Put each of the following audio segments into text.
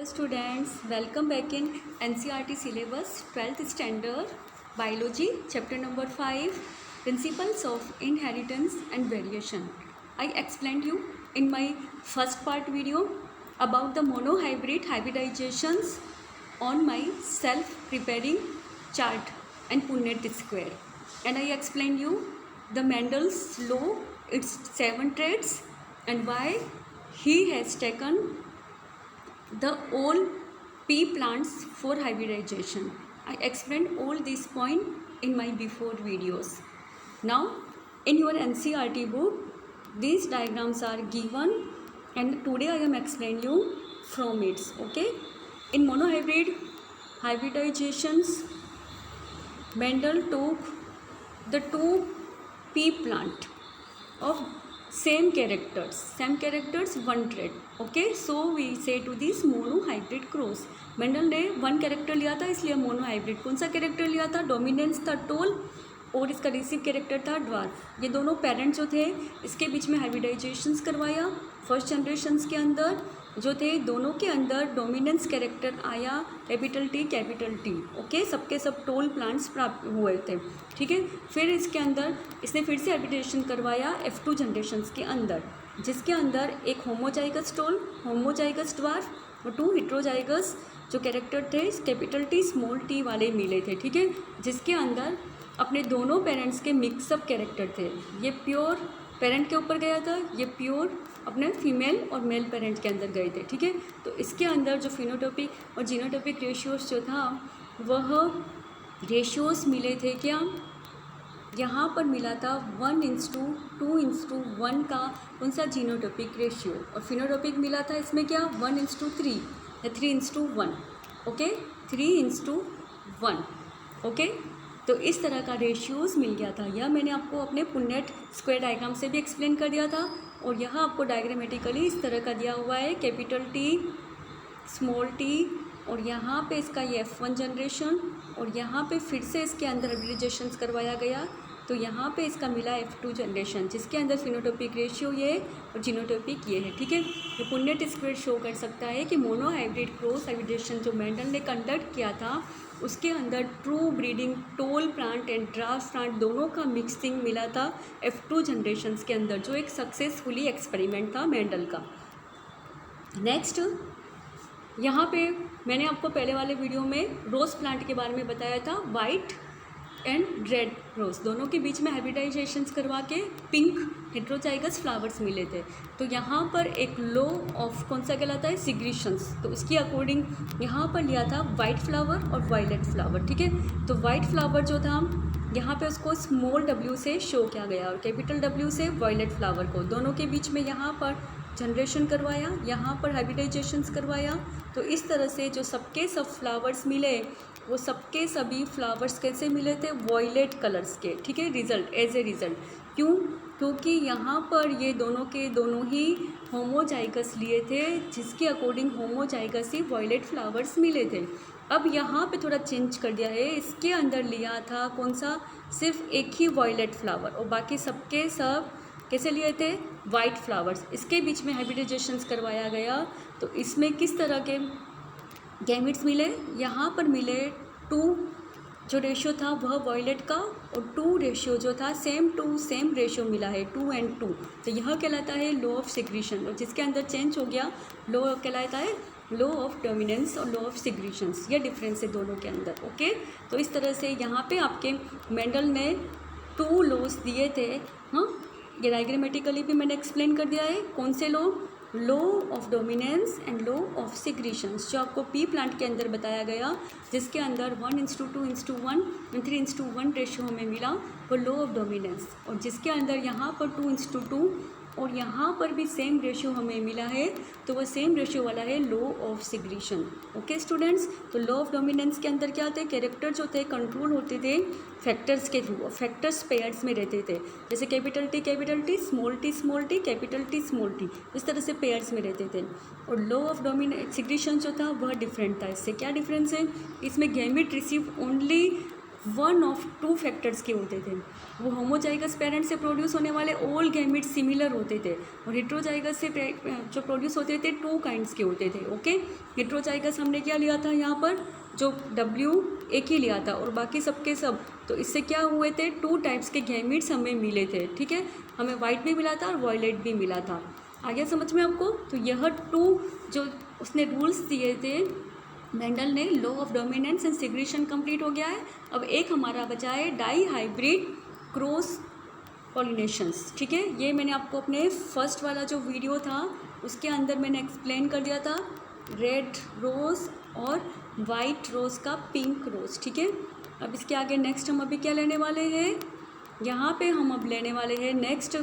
Hello students, welcome back in NCERT syllabus 12th standard biology chapter number 5 principles of inheritance and variation. I explained you in my first part video about the monohybrid hybridizations on my self preparing chart and Punnett square, and I explained you the Mendel's law, its 7 traits, and why he has taken the all pea plants for hybridization. I explained all these points in my before videos. Now in your NCERT book these diagrams are given and today I am explaining you from it. Okay, in monohybrid hybridizations Mendel took the two pea plant of same characters, one trait. Okay, so we say to this monohybrid cross. Mendel ने one character लिया था इसलिए monohybrid. कौन सा character लिया था? Dominance था toll और इसका रिसीव कैरेक्टर था ड्वार्फ. ये दोनों पेरेंट्स जो थे इसके बीच में हाइब्रिडाइजेशंस करवाया. फर्स्ट जनरेशन्स के अंदर जो थे दोनों के अंदर डोमिनेंस कैरेक्टर आया कैपिटल टी. ओके, सबके सब टोल प्लांट्स प्राप्त हुए थे. ठीक है, फिर इसके अंदर इसने फिर से हाइब्रिडेशन करवाया F2 जनरेशन्स के अंदर, जिसके अंदर एक होमोजाइगस टोल, होमोजाइगस ड्वार्फ और 2 हेट्रोजाइगस जो कैरेक्टर थे कैपिटल टी स्मॉल टी वाले मिले थे. ठीक है, जिसके अंदर अपने दोनों पेरेंट्स के मिक्सअप कैरेक्टर थे. ये प्योर पेरेंट के ऊपर गया था, ये प्योर अपने फीमेल और मेल पेरेंट के अंदर गए थे. ठीक है, तो इसके अंदर जो फिनोटॉपिक और जीनोटॉपिक रेशियोस जो था वह रेशियोस मिले थे क्या? यहाँ पर मिला था 1:2:1 का कौन सा जीनोटॉपिक रेशियो, और फिनोटॉपिक मिला था इसमें क्या 1:3 या 3:1. ओके, 3:1. ओके, तो इस तरह का रेशियोज़ मिल गया था. यह मैंने आपको अपने पुन्नेट स्क्वायर डायग्राम से भी एक्सप्लेन कर दिया था, और यहाँ आपको डायग्रामेटिकली इस तरह का दिया हुआ है कैपिटल टी स्मॉल टी, और यहाँ पे इसका ये F1 जनरेशन, और यहाँ पे फिर से इसके अंदर हाइब्रिडाइजेशंस करवाया गया. तो यहाँ पे इसका मिला F2 जनरेशन, जिसके अंदर फिनोटॉपिक रेशियो ये और जीनोटॉपिक ये है. ठीक है, तो पुन्नेट स्क्वायर शो कर सकता है कि मोनोहाइब्रिड क्रॉस हाइब्रिडेशन जो मेंडल ने कंडक्ट किया था उसके अंदर true breeding tall plant and dwarf plant दोनों का मिक्सिंग मिला था F2 जनरेशन्स के अंदर, जो एक सक्सेसफुली एक्सपेरिमेंट था मेंडल का. नेक्स्ट यहाँ पे मैंने आपको पहले वाले वीडियो में रोज़ प्लांट के बारे में बताया था. वाइट एंड रेड रोज़ दोनों के बीच में हाइब्रिडाइजेशंस करवा के पिंक हेट्रोजाइगस फ्लावर्स मिले थे. तो यहाँ पर एक लॉ ऑफ कौन सा कहलाता है सिग्रेशंस, तो इसकी अकॉर्डिंग यहाँ पर लिया था वाइट फ्लावर और वायलेट फ्लावर. ठीक है, तो वाइट फ्लावर जो था यहाँ पे उसको स्मॉल w से शो किया गया और कैपिटल W से वायलेट फ्लावर को, दोनों के बीच में यहाँ पर जनरेशन करवाया, यहाँ पर हाइब्रिडाइजेशंस करवाया. तो इस तरह से जो सबके सब फ्लावर्स मिले वो सबके सभी फ्लावर्स कैसे मिले थे? वॉयलेट कलर्स के. ठीक है, रिजल्ट एज ए रिज़ल्ट. क्यों? क्योंकि यहाँ पर ये दोनों के दोनों ही होमोजाइगस लिए थे, जिसके अकॉर्डिंग होमोजाइगस ही वॉयलेट फ्लावर्स मिले थे. अब यहाँ पे थोड़ा चेंज कर दिया है, इसके अंदर लिया था कौन सा सिर्फ एक ही वॉयलेट फ्लावर और बाकी सबके सब कैसे लिए थे? White flowers. इसके बीच में हाइब्रिडाइजेशंस करवाया गया. तो इसमें किस तरह के गैमिट्स मिले? यहाँ पर मिले 2 जो रेशियो था वह वॉयलेट का, और 2 रेशियो जो था सेम टू सेम रेशियो मिला है 2:2. तो यह कहलाता है लॉ ऑफ सिग्रेशन, और जिसके अंदर चेंज हो गया लॉ कहलाता है लॉ ऑफ डोमिनेंस और लॉ ऑफ सिग्रेशंस. यह डिफरेंस है दोनों के अंदर. ओके, तो इस तरह से यहाँ पे आपके मेंडल ने 2 लॉज दिए थे. हाँ, ये डायग्रामेटिकली भी मैंने एक्सप्लेन कर दिया है. कौन से law of dominance and law of segregations, जो आपको पी प्लांट के अंदर बताया गया, जिसके अंदर 1:2:1 एंड 3:1 रेशियो हमें मिला, वो लॉ ऑफ डोमिनेंस, और जिसके अंदर यहाँ पर 2:2 और यहाँ पर भी सेम रेशियो हमें मिला है, तो वह सेम रेशियो वाला है लॉ ऑफ सिग्रेशन. ओके स्टूडेंट्स, तो लॉ ऑफ डोमिनेंस के अंदर क्या थे? कैरेक्टर जो थे कंट्रोल होते थे फैक्टर्स के थ्रू, फैक्टर्स पेयर्स में रहते थे. जैसे capital T small T capital T small T, इस तरह से पेयर्स में रहते थे. और लॉ ऑफ डोमिनेंस सिग्रेशन जो था वह डिफरेंट था. इससे क्या डिफरेंस है? इसमें gamete receive only one of two factors के होते थे। वो होमोजाइगस पेरेंट से प्रोड्यूस होने वाले ऑल गैमेट्स सिमिलर होते थे, और हेट्रोजाइगस से जो प्रोड्यूस होते थे टू काइंड्स के होते थे। ओके, हेट्रोजाइगस हमने क्या लिया था यहाँ पर, जो W एक ही लिया था और बाकी सबके सब, तो इससे क्या हुए थे, टू टाइप्स के गैमेट्स हमें मिले थे। ठीक है, हमें वाइट भी मिला था और वॉयलेट भी मिला था। आ गया समझ में आपको? तो यह टू जो उसने रूल्स दिए थे मेंडल ने, law of dominance and segregation complete हो गया है। अब एक हमारा बचा है डाई हाइब्रिड क्रॉस पॉलिनेशंस। ठीक है, ये मैंने आपको अपने फर्स्ट वाला जो वीडियो था उसके अंदर मैंने एक्सप्लेन कर दिया था, रेड रोज़ और वाइट रोज़ का पिंक रोज़। ठीक है, अब इसके आगे नेक्स्ट हम अभी क्या लेने वाले हैं, यहाँ पे हम अब लेने वाले हैं नेक्स्ट,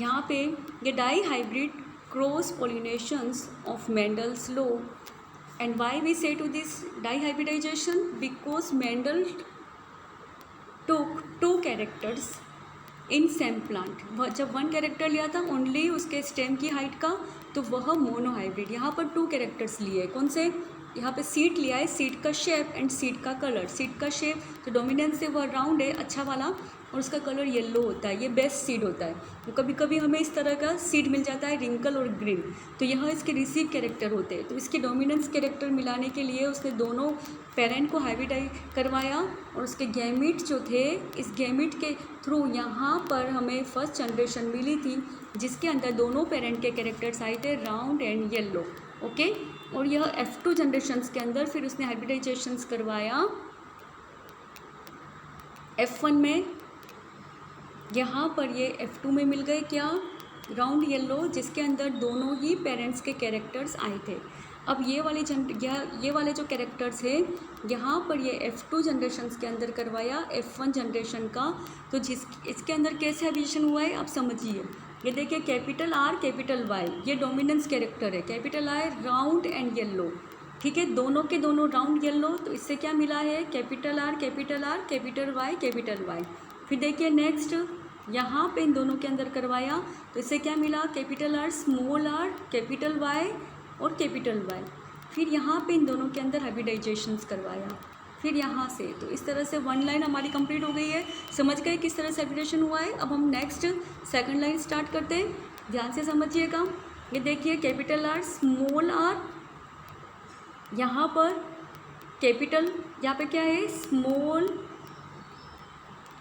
यहाँ पे ये dihybrid cross pollinations of Mendel's law. And why we say to this dihybridization? Because Mendel took two characters in same plant। जब वन कैरेक्टर लिया था ओनली उसके स्टेम की हाइट का, तो वह मोनोहाइब्रिड। यहाँ पर टू कैरेक्टर्स लिए, कौन से, यहाँ पे सीड लिया है, सीड का शेप एंड सीड का कलर। सीड का शेप जो डोमिनेंस है वह राउंड है, अच्छा वाला, और उसका कलर येलो होता है, ये बेस्ट सीड होता है। तो कभी कभी हमें इस तरह का सीड मिल जाता है रिंकल और ग्रीन, तो यहाँ इसके रिसीव कैरेक्टर होते हैं। तो इसके डोमिनेंस कैरेक्टर मिलाने के लिए उसने दोनों पेरेंट को हाइब्रिडाइज करवाया, और उसके गैमिट जो थे, इस गैमिट के थ्रू यहाँ पर हमें फर्स्ट जनरेशन मिली थी जिसके अंदर दोनों पेरेंट के कैरेक्टर्स आए थे राउंड एंड येलो। ओके, और यह F2 जनरेशन्स के अंदर फिर उसने हाइब्रिडाइजेशंस करवाया F1 में। यहाँ पर ये F2 में मिल गए क्या, राउंड येलो, जिसके अंदर दोनों ही पेरेंट्स के कैरेक्टर्स आए थे। अब ये वाले जो कैरेक्टर्स है यहाँ पर ये F2 जनरेशन्स के अंदर करवाया F1 जनरेशन का। तो इसके अंदर कैसे हाइब्रिडेशन हुआ है आप समझिए। ये देखिए कैपिटल R कैपिटल Y, ये डोमिनेंस कैरेक्टर है, capital I round and yellow. ठीक है, दोनों के दोनों राउंड येलो, तो इससे क्या मिला है, capital R capital R capital Y capital Y। फिर देखिए नेक्स्ट यहाँ पे इन दोनों के अंदर करवाया, तो इससे क्या मिला, capital R small r capital Y और कैपिटल Y। फिर यहाँ पे इन दोनों के अंदर हाइब्रिडाइजेशंस करवाया, फिर यहाँ से। तो इस तरह से वन लाइन हमारी कंप्लीट हो गई है। समझ गए किस तरह से हाइब्रिडेशन हुआ है। अब हम नेक्स्ट सेकंड लाइन स्टार्ट करते हैं, ध्यान से समझिएगा। ये देखिए कैपिटल R स्मॉल r, यहाँ पर कैपिटल, यहाँ पे क्या है small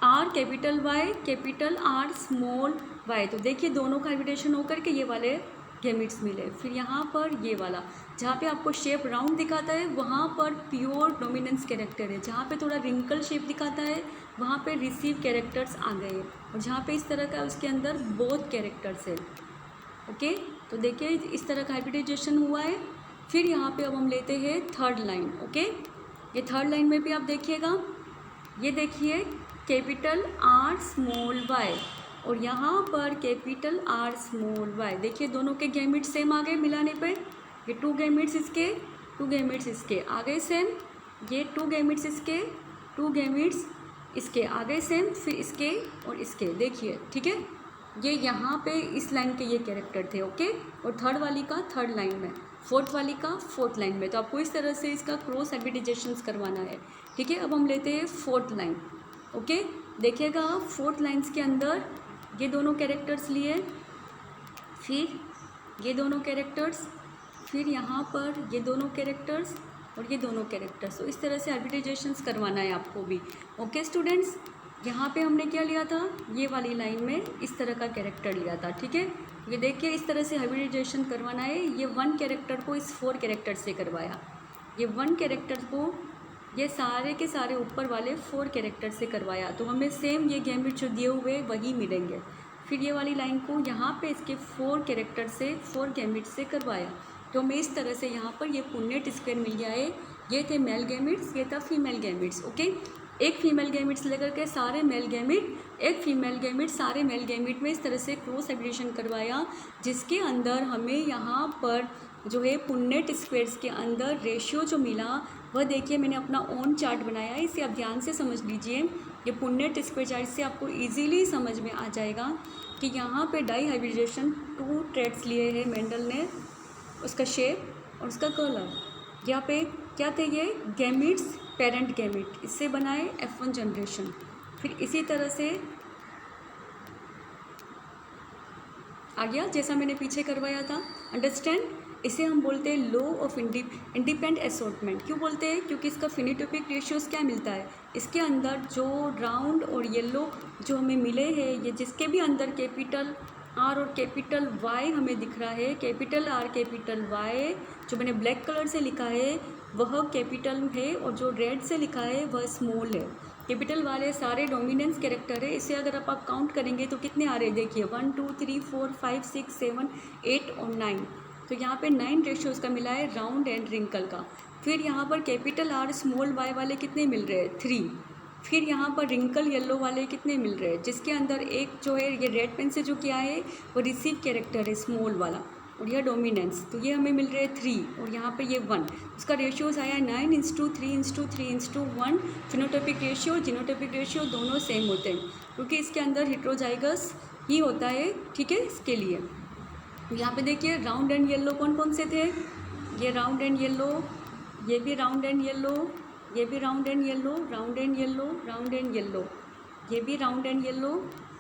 R capital Y capital R small y। तो देखिए दोनों का हाइब्रिडेशन होकर के ये वाले गैमेट्स मिले। फिर यहाँ पर ये वाला जहाँ पे आपको शेप राउंड दिखाता है वहाँ पर प्योर डोमिनेंस कैरेक्टर है, जहाँ पे थोड़ा रिंकल शेप दिखाता है वहाँ पे रिसीव कैरेक्टर्स आ गए, और जहाँ पे इस तरह का उसके अंदर बोथ कैरेक्टर्स है। ओके, तो देखिए इस तरह का हाइब्रिडाइजेशन हुआ है। फिर यहाँ पे अब हम लेते हैं थर्ड लाइन। ओके, ये थर्ड लाइन में भी आप देखिएगा, ये देखिए कैपिटल R स्मॉल y और यहाँ पर कैपिटल R स्मॉल y। देखिए दोनों के गैमेट सेम आ गए मिलाने पे, ये टू गैमेट्स इसके आ गए सेम, ये टू गैमेट्स इसके आ गए सेम, फिर इसके और इसके देखिए। ठीक है, ये यहाँ पे इस लाइन के ये कैरेक्टर थे। ओके, और थर्ड वाली का थर्ड लाइन में, फोर्थ वाली का फोर्थ लाइन में। तो आपको इस तरह से इसका क्रॉस हाइब्रिडाइजेशंस करवाना है। ठीक है, अब हम लेते हैं फोर्थ लाइन। ओके, देखिएगा फोर्थ लाइन्स के अंदर ये दोनों कैरेक्टर्स लिए, फिर ये दोनों कैरेक्टर्स, फिर यहाँ पर ये दोनों कैरेक्टर्स और ये दोनों कैरेक्टर्स। तो इस तरह से हाइब्रिडाइजेशंस करवाना है आपको भी। ओके स्टूडेंट्स, यहाँ पे हमने क्या लिया था, ये वाली लाइन में इस तरह का कैरेक्टर लिया था। ठीक है, ये देखिए इस तरह से हाइब्रिडाइजेशन करवाना है। ये वन कैरेक्टर को इस फोर कैरेक्टर से करवाया, ये वन कैरेक्टर को ये सारे के सारे ऊपर वाले फोर कैरेक्टर से करवाया, तो हमें सेम ये गैमेट जो दिए हुए वही मिलेंगे। फिर ये वाली लाइन को यहाँ पे इसके फोर कैरेक्टर से, फोर गैमेट से करवाया, तो हमें इस तरह से यहाँ पर ये पुन्नेट स्क्वायर मिल गया है। ये थे मेल गैमेट्स, ये था फीमेल गैमेट्स। ओके, एक फीमेल गैमेट्स लेकर के सारे मेल गैमेट, एक फीमेल गैमेट सारे मेल गैमेट में इस तरह से क्रॉस हाइब्रिडेशन करवाया, जिसके अंदर हमें यहाँ पर जो है पुन्नेट स्क्वायर्स के अंदर रेशियो जो मिला वह देखिए मैंने अपना ओन चार्ट बनाया है, इसे आप ध्यान से समझ लीजिए। ये पुन्नेट स्क्वायर चार्ट से आपको इजीली समझ में आ जाएगा कि यहाँ पे डाई हाइब्रिडेशन टू ट्रेड्स लिए हैं मेंडल ने, उसका शेप और उसका कलर। यहाँ पे क्या थे, ये गैमेट्स पेरेंट गैमेट, इससे बनाए F1 जनरेशन। फिर इसी तरह से आ गया जैसा मैंने पीछे करवाया था, अंडरस्टैंड। इसे हम बोलते हैं लॉ ऑफ इंडिपेंडेंट असॉर्टमेंट। क्यों बोलते हैं? क्योंकि इसका फिनोटाइपिक रेशियोज क्या मिलता है, इसके अंदर जो राउंड और येलो जो हमें मिले हैं, ये जिसके भी अंदर कैपिटल आर और कैपिटल वाई हमें दिख रहा है, कैपिटल आर कैपिटल वाई जो मैंने ब्लैक कलर से लिखा है वह कैपिटल है और जो रेड से लिखा है वह स्मॉल है। कैपिटल वाले सारे डोमिनेंस कैरेक्टर है। इसे अगर आप काउंट करेंगे तो कितने आ रहे हैं, देखिए 1 2 3 4 5 6 7 8 और 9। तो यहाँ पे 9 रेशियोज़ का मिला है राउंड एंड रिंकल का। फिर यहाँ पर कैपिटल आर स्मॉल वाई वाले कितने मिल रहे हैं, 3। फिर यहाँ पर रिंकल येलो वाले कितने मिल रहे हैं, जिसके अंदर एक जो है ये रेड पेन से जो किया है वो रिसीव कैरेक्टर है स्मॉल वाला और यह डोमिनेंस, तो ये हमें मिल रहे हैं 3 और यहाँ पे ये 1। उसका रेशियोज आया 9:3:3:1। फिनोटाइपिक रेशियो जीनोटाइपिक रेशियो दोनों सेम होते हैं क्योंकि इसके अंदर हेटेरोजाइगस ही होता है, ठीक है। इसके लिए यहाँ पे देखिए राउंड एंड येलो कौन कौन से थे, ये राउंड एंड येलो, ये भी राउंड एंड येलो, ये भी round and yellow, round and yellow, round and yellow, ये भी राउंड एंड येलो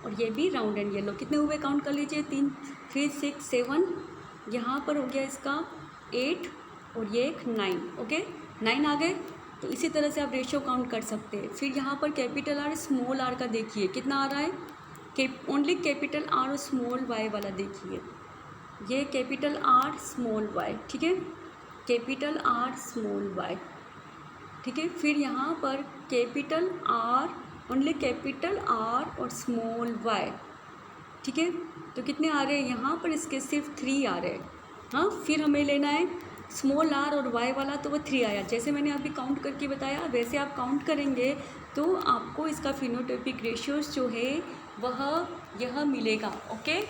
और ये भी राउंड एंड येलो। कितने हुए काउंट कर लीजिए, 3 3 6 7, यहाँ पर हो गया इसका 8 और ये एक 9, ओके 9 आ गए। तो इसी तरह से आप रेशियो काउंट कर सकते हैं। फिर यहाँ पर कैपिटल आर स्मॉल आर का देखिए कितना आ रहा है, ओनली कैपिटल आर और स्मॉल वाई वाला देखिए, ये कैपिटल आर स्मॉल वाई, ठीक है, कैपिटल आर स्मॉल वाई, ठीक है। फिर यहाँ पर capital R, only capital R और स्मॉल वाई, ठीक है। तो कितने आ रहे हैं यहाँ पर, इसके सिर्फ 3 आ रहे हैं। हाँ, फिर हमें लेना है स्मॉल आर और वाई वाला, तो वो 3 आया। जैसे मैंने अभी काउंट करके बताया वैसे आप काउंट करेंगे तो आपको इसका फिनोटाइपिक रेशियोज जो है वह यह मिलेगा, ओके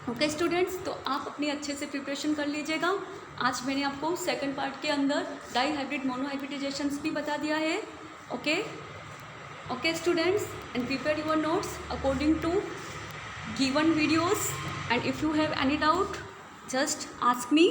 ओके स्टूडेंट्स। तो आप अपनी अच्छे से प्रिपरेशन कर लीजिएगा। आज मैंने आपको सेकंड पार्ट के अंदर डाई हाइब्रिड मोनोहाइब्रिडाइजेशंस भी बता दिया है, okay okay students, and prepare your notes according to given videos, and if you have any doubt just ask me.